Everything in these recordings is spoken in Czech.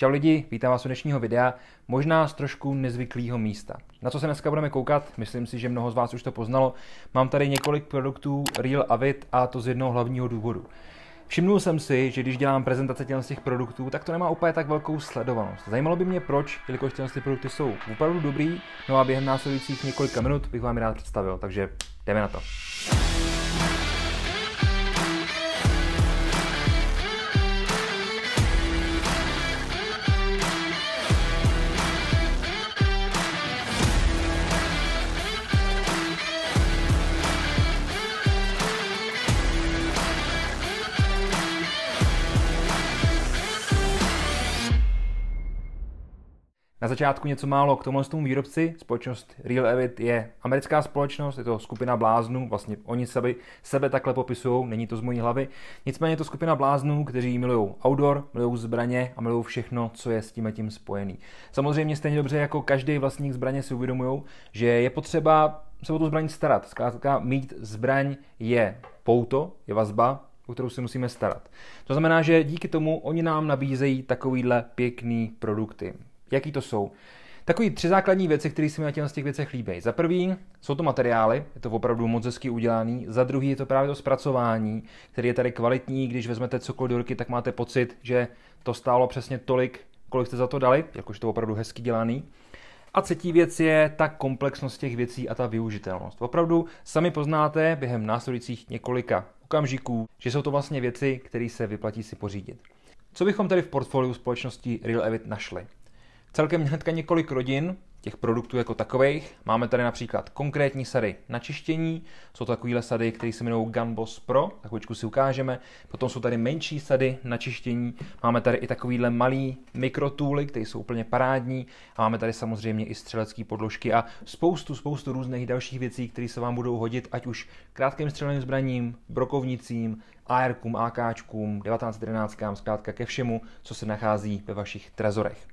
Čau lidi, vítám vás u dnešního videa, možná z trošku nezvyklého místa. Na co se dneska budeme koukat, myslím si, že mnoho z vás už to poznalo. Mám tady několik produktů Real Avid a to z jednoho hlavního důvodu. Všimnul jsem si, že když dělám prezentace těch produktů, tak to nemá úplně tak velkou sledovanost. Zajímalo by mě proč, jelikož ty produkty jsou opravdu dobrý, no a během následujících několika minut bych vám je rád představil, takže jdeme na to. Na začátku něco málo k tomu výrobci. Společnost Real Avid je americká společnost, je to skupina bláznů, vlastně oni sebe takhle popisují, není to z mojí hlavy. Nicméně je to skupina bláznů, kteří milují outdoor, milují zbraně a milují všechno, co je s tím spojený. Samozřejmě stejně dobře jako každý vlastník zbraně si uvědomují, že je potřeba se o tu zbraň starat. Zkrátka mít zbraň je pouto, je vazba, o kterou si musíme starat. To znamená, že díky tomu oni nám nabízejí takovýhle pěkný produkty. Jaký to jsou? Takový 3 základní věci, které se mi na těch věcech líbí. Za prvý jsou to materiály, je to opravdu moc hezky udělaný. Za druhý je to právě to zpracování, který je tady kvalitní. Když vezmete cokoliv do ruky, tak máte pocit, že to stálo přesně tolik, kolik jste za to dali, jakož to opravdu hezky dělaný. A třetí věc je ta komplexnost těch věcí a ta využitelnost. Opravdu sami poznáte během následujících několika okamžiků, že jsou to vlastně věci, které se vyplatí si pořídit. Co bychom tady v portfoliu společnosti Real Avid našli? Celkem hnedka několik rodin těch produktů jako takových. Máme tady například konkrétní sady na čištění, jsou to takovýhle sady, které se jmenují Gun Boss Pro, tak chvíličku si ukážeme. Potom jsou tady menší sady na čištění, máme tady i takovýhle malý mikrotooly, které jsou úplně parádní a máme tady samozřejmě i střelecké podložky a spoustu různých dalších věcí, které se vám budou hodit, ať už krátkým střelným zbraním, brokovnicím, ARkům, AKčkům, 1911, zkrátka ke všemu, co se nachází ve vašich trezorech.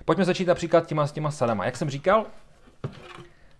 Pojďme začít například těma sadama. Jak jsem říkal,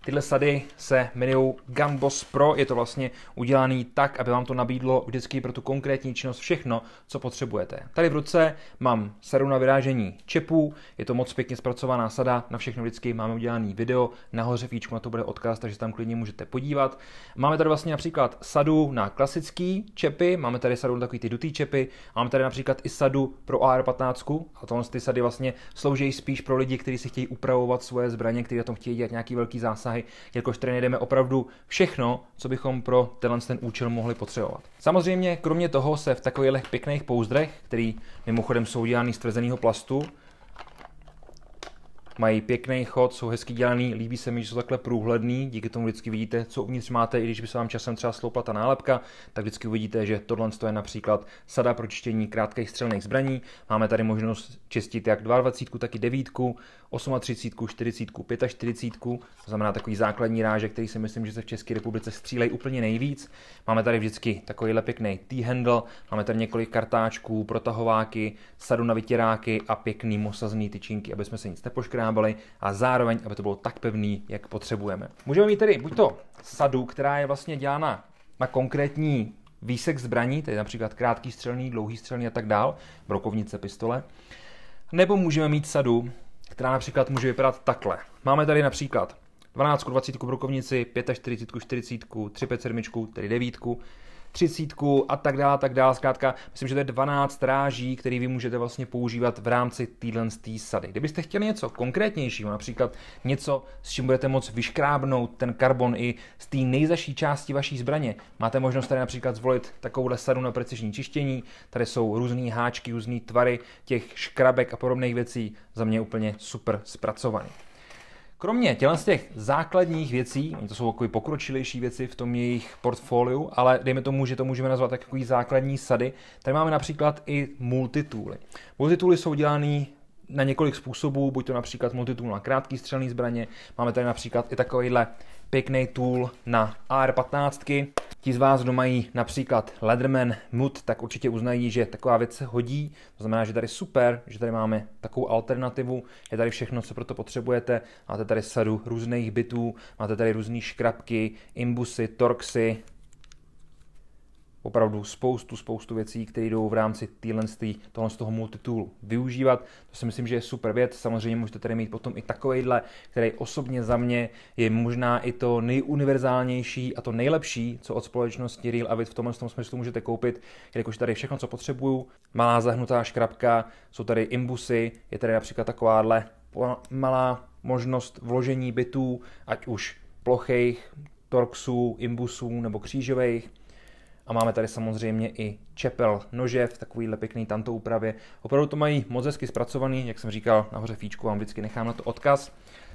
tyhle sady se jmenují Gun Boss Pro, je to vlastně udělaný tak, aby vám to nabídlo vždycky pro tu konkrétní činnost všechno, co potřebujete. Tady v ruce mám sadu na vyrážení čepů, je to moc pěkně zpracovaná sada, na všechno vždycky máme udělaný video, nahoře víčku na to bude odkaz, takže tam klidně můžete podívat. Máme tady vlastně například sadu na klasický čepy, máme tady sadu na takový ty dutý čepy, máme tady například i sadu pro AR-15 a tohle ty sady vlastně slouží spíš pro lidi, kteří si chtějí upravovat svoje zbraně, kteří na tom chtějí dělat nějaký velký zásah. Jelikož tady najdeme opravdu všechno, co bychom pro ten účel mohli potřebovat. Samozřejmě, kromě toho se v takových pěkných pouzdrech, který mimochodem jsou dělaný z tvrzeného plastu, mají pěkný chod, jsou hezky dělaný, líbí se mi, že jsou takhle průhledný, díky tomu vždycky vidíte, co uvnitř máte, i když by se vám časem třeba sloupla ta nálepka, tak vždycky uvidíte, že tohle je například sada pro čištění krátkých střelných zbraní. Máme tady možnost čistit jak 22, tak i 9, 38, 40, 45, to znamená takový základní ráže, který si myslím, že se v České republice střílejí úplně nejvíc. Máme tady vždycky takovýhle pěkný T-handle, máme tady několik kartáčků, protahováky, sadu na vytěráky a pěkný mosazný tyčinky, aby jsme se nic nepoškrábali a zároveň, aby to bylo tak pevný, jak potřebujeme. Můžeme mít tedy buď to sadu, která je vlastně dělána na konkrétní výsek zbraní, tedy například krátký střelný, dlouhý střelný a tak dál, brokovnice, pistole, nebo můžeme mít sadu, která například může vypadat takhle. Máme tady například 12, 20 brokovnici, 45, 40, 357, tedy 9, 30 a tak dále. Zkrátka, myslím, že to je 12 ráží, který vy můžete vlastně používat v rámci téhle sady. Kdybyste chtěli něco konkrétnějšího, například něco, s čím budete moct vyškrábnout ten karbon i z té nejzaší části vaší zbraně, máte možnost tady například zvolit takovouhle sadu na precizní čištění. Tady jsou různý háčky, různý tvary těch škrabek a podobných věcí, za mě úplně super zpracovaný. Kromě těch základních věcí, to jsou takové pokročilejší věci v tom jejich portfoliu, ale dejme tomu, že to můžeme nazvat takový základní sady, tady máme například i multitooly. Multitooly jsou dělané na několik způsobů, buď to například multitool na krátký střelný zbraně, máme tady například i takovýhle pěkný tool na AR-15. Ti z vás, kdo mají například Leatherman Mud, tak určitě uznají, že taková věc se hodí. To znamená, že tady super, že tady máme takovou alternativu, je tady všechno, co pro to potřebujete. Máte tady sadu různých bitů, máte tady různé škrabky, imbusy, torxy, opravdu spoustu věcí, které jdou v rámci tohle z toho multitoolu využívat. To si myslím, že je super věc. Samozřejmě můžete tady mít potom i takovejhle, který osobně za mě je možná i to nejuniverzálnější a to nejlepší, co od společnosti Real Avid v tomhle smyslu můžete koupit, jelikož tady všechno, co potřebuju, malá zahnutá škrabka, jsou tady imbusy, je tady například takováhle malá možnost vložení bitů, ať už plochých, torxů, imbusů nebo křížových. A máme tady samozřejmě i čepel nože v takovýhle pěkný tanto úpravě. Opravdu to mají moc hezky zpracovaný, jak jsem říkal, nahoře fíčku vám vždycky nechám na to odkaz.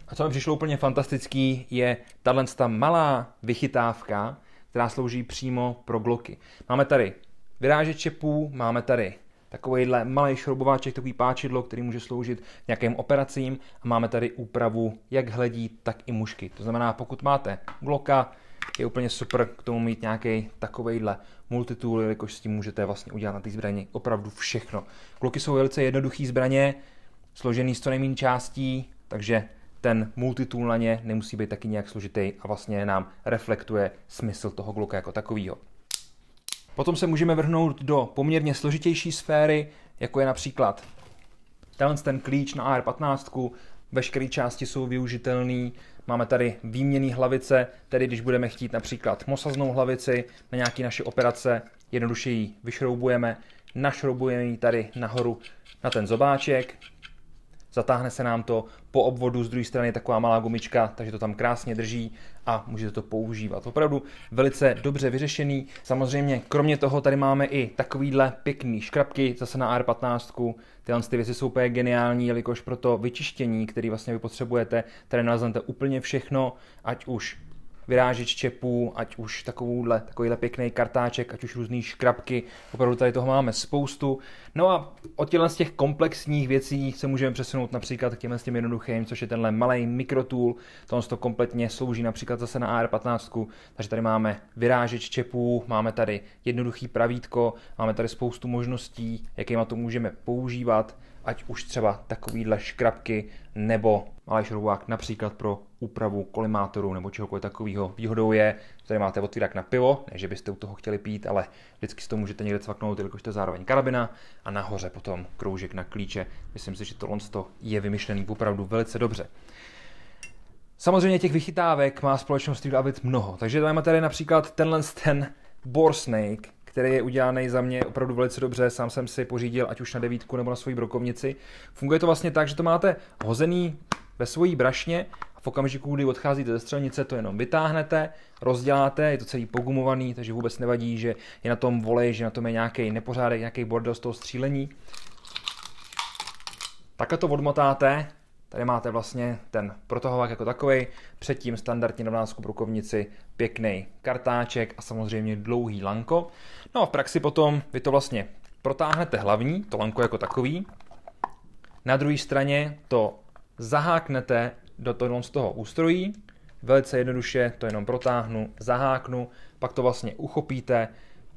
A co mi přišlo úplně fantastický, je tato malá vychytávka, která slouží přímo pro gloky. Máme tady vyrážeč čepů, máme tady takovýhle malý šroubováček, takový páčidlo, který může sloužit nějakým operacím a máme tady úpravu jak hledí, tak i mušky. To znamená, pokud máte Glocka, je úplně super k tomu mít nějaký takovejhle multitool, jelikož s tím můžete vlastně udělat na té zbraně opravdu všechno. Glocky jsou velice jednoduchý zbraně, složený z co nejméně částí, takže ten multitool na ně nemusí být taky nějak složitý a vlastně nám reflektuje smysl toho Glocka jako takovýho. Potom se můžeme vrhnout do poměrně složitější sféry, jako je například ten klíč na AR-15, veškeré části jsou využitelné. Máme tady výměnné hlavice, tedy když budeme chtít například mosaznou hlavici na nějaké naše operace, jednoduše ji vyšroubujeme, našroubujeme ji tady nahoru na ten zobáček, zatáhne se nám to, po obvodu z druhé strany je taková malá gumička, takže to tam krásně drží a můžete to používat. Opravdu velice dobře vyřešený. Samozřejmě kromě toho tady máme i takovýhle pěkný škrabky, zase na AR-15. Tyhle věci jsou úplně geniální, jelikož pro to vyčištění, který vlastně vy potřebujete, tady naleznete úplně všechno, ať už vyrážeč čepů, ať už takovýhle pěkný kartáček, ať už různý škrabky, opravdu tady toho máme spoustu. No a od z těch komplexních věcí se můžeme přesunout například k těm jednoduchým, což je tenhle malý mikrotool, to kompletně slouží například zase na AR-15, takže tady máme vyrážeč čepů, máme tady jednoduchý pravítko, máme tady spoustu možností, jakýma to můžeme používat, ať už třeba takovýhle škrabky nebo malý šroubovák například pro úpravu kolimátoru nebo čehokoliv takového. Výhodou je, že tady máte otvírák na pivo, ne že byste u toho chtěli pít, ale vždycky si to můžete někde cvaknout, jelikož to je zároveň karabina a nahoře potom kroužek na klíče. Myslím si, že tohle je vymyšlený opravdu velice dobře. Samozřejmě těch vychytávek má společnost Real Avid mnoho, takže tady máte například ten Bore Snake, který je udělaný za mě opravdu velice dobře, sám jsem si pořídil ať už na 9 nebo na svoji brokovnici. Funguje to vlastně tak, že to máte hozený ve svojí brašně a v okamžiku, kdy odcházíte ze střelnice, to jenom vytáhnete, rozděláte, je to celý pogumovaný, takže vůbec nevadí, že je na tom volej, že na tom je nějaký nepořádek, nějaký bordel z toho střílení. Takhle to odmotáte, tady máte vlastně ten protahovák jako takovej, předtím standardně na vlásku brokovnici pěkný kartáček a samozřejmě dlouhý lanko. No a v praxi potom vy to vlastně protáhnete hlavní, to lanko jako takový, na druhé straně to zaháknete do toho z toho ústrojí, velice jednoduše to jenom protáhnu, zaháknu, pak to vlastně uchopíte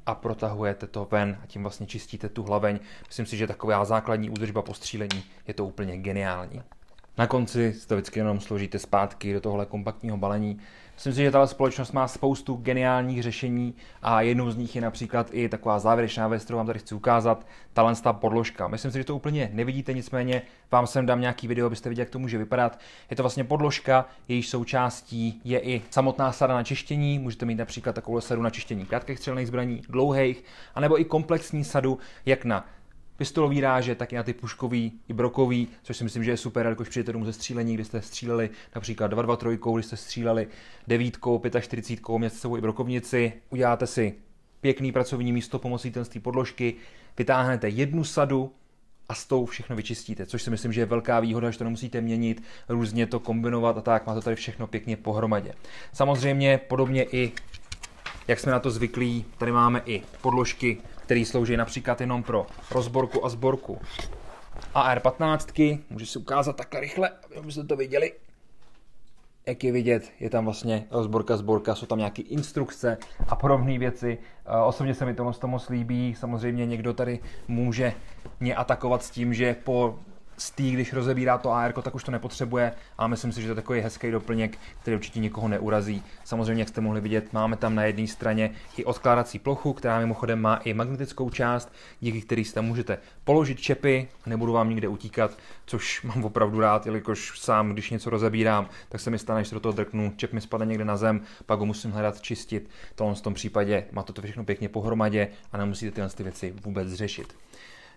a protahujete to ven a tím vlastně čistíte tu hlaveň. Myslím si, že taková základní údržba po střílení je to úplně geniální. Na konci si to vždycky jenom složíte zpátky do tohle kompaktního balení. Myslím si, že tato společnost má spoustu geniálních řešení a jednou z nich je například i taková závěrečná věc, kterou vám tady chci ukázat, ta podložka. Myslím si, že to úplně nevidíte, nicméně vám sem dám nějaký video, abyste viděli, jak to může vypadat. Je to vlastně podložka, jejíž součástí je i samotná sada na čištění. Můžete mít například takovou sadu na čištění krátkých střelných zbraní, dlouhých, anebo i komplexní sadu, jak na pistolový ráže, tak i na ty puškový i brokový, což si myslím, že je super, jakož přijete domů ze střílení, kdy jste stříleli například 223, kdy jste stříleli 9, 45, měli jste sebou i brokovnici, uděláte si pěkný pracovní místo pomocí té podložky, vytáhnete jednu sadu a s tou všechno vyčistíte, což si myslím, že je velká výhoda, že to nemusíte měnit, různě to kombinovat a tak, máte tady všechno pěkně pohromadě. Samozřejmě podobně i, jak jsme na to zvyklí, tady máme i podložky, které slouží například jenom pro rozborku a sborku AR-15. Můžu si ukázat takhle rychle, abyste to viděli. Jak je vidět, je tam vlastně rozborka, sborka, jsou tam nějaké instrukce a podobné věci. Osobně se mi to moc líbí. Samozřejmě někdo tady může mě atakovat s tím, že po když rozebírá to AR, tak už to nepotřebuje, a myslím si, že to je takový hezký doplněk, který určitě nikoho neurazí. Samozřejmě, jak jste mohli vidět, máme tam na jedné straně i odkládací plochu, která mimochodem má i magnetickou část, díky který si tam můžete položit čepy, nebudu vám nikde utíkat, což mám opravdu rád, jelikož sám, když něco rozebírám, tak se mi stane, že se do toho drknu, čep mi spadne někde na zem, pak ho musím hledat, čistit. V tom případě má to všechno pěkně pohromadě a nemusíte tyhle věci vůbec řešit.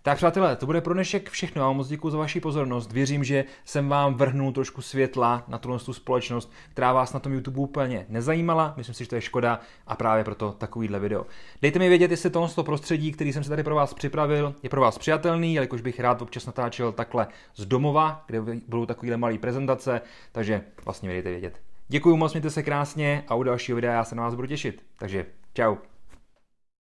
Tak přátelé, to bude pro dnešek všechno. Já vám moc děkuji za vaši pozornost. Věřím, že jsem vám vrhnul trošku světla na tu společnost, která vás na tom YouTube úplně nezajímala. Myslím si, že to je škoda, a právě proto takovýhle video. Dejte mi vědět, jestli tohle prostředí, který jsem si tady pro vás připravil, je pro vás přijatelný, jelikož bych rád občas natáčel takhle z domova, kde budou takovýhle malé prezentace, takže vlastně mi dejte vědět. Děkuji moc, mějte se krásně a u dalšího videa já se na vás budu těšit. Takže čau.